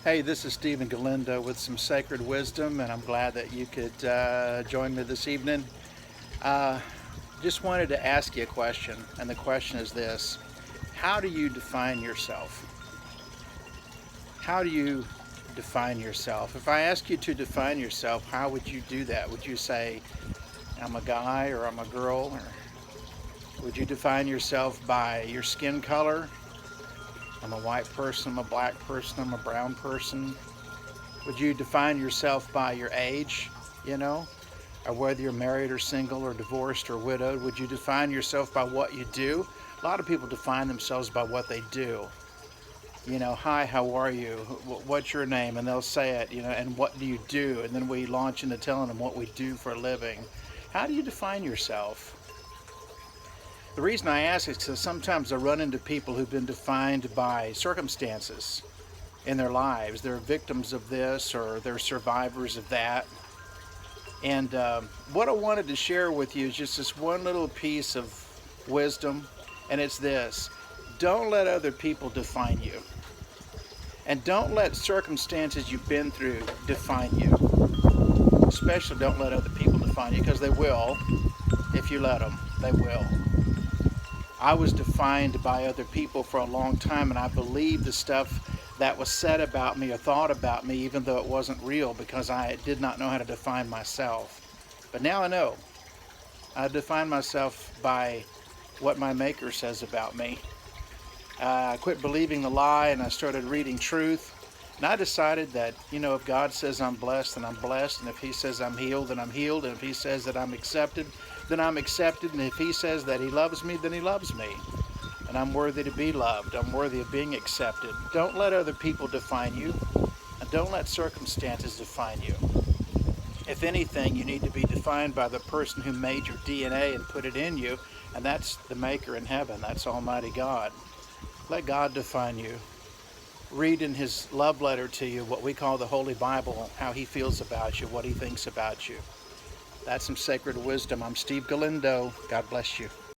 Hey, this is Stephen Galindo with some sacred wisdom, and I'm glad that you could join me this evening. Uh, just wanted to ask you a question, and the question is this: how do you define yourself? How do you define yourself? If I ask you to define yourself, how would you do that? Would you say, I'm a guy or I'm a girl? Or would you define yourself by your skin color? I'm a white person, I'm a black person, I'm a brown person. Would you define yourself by your age, you know, or whether you're married or single or divorced or widowed? Would you define yourself by what you do? A lot of people define themselves by what they do. Hi, how are you? What's your name? And they'll say it, and what do you do? And then we launch into telling them what we do for a living. How do you define yourself? The reason I ask is because sometimes I run into people who've been defined by circumstances in their lives. They're victims of this or they're survivors of that. And what I wanted to share with you is just this one little piece of wisdom, and it's this: don't let other people define you. And don't let circumstances you've been through define you. Especially don't let other people define you, because they will. If you let them, they will. I was defined by other people for a long time, and I believed the stuff that was said about me or thought about me, even though it wasn't real, because I did not know how to define myself. But now I know. I define myself by what my Maker says about me. I quit believing the lie and I started reading truth. And I decided that, if God says I'm blessed, then I'm blessed. And if He says I'm healed, then I'm healed. And if He says that I'm accepted, then I'm accepted. And if He says that He loves me, then He loves me. And I'm worthy to be loved. I'm worthy of being accepted. Don't let other people define you. And don't let circumstances define you. If anything, you need to be defined by the person who made your DNA and put it in you. And that's the Maker in heaven. That's Almighty God. Let God define you. Read in His love letter to you, what we call the Holy Bible, how He feels about you, what He thinks about you. That's some sacred wisdom. I'm Steve Galindo. God bless you.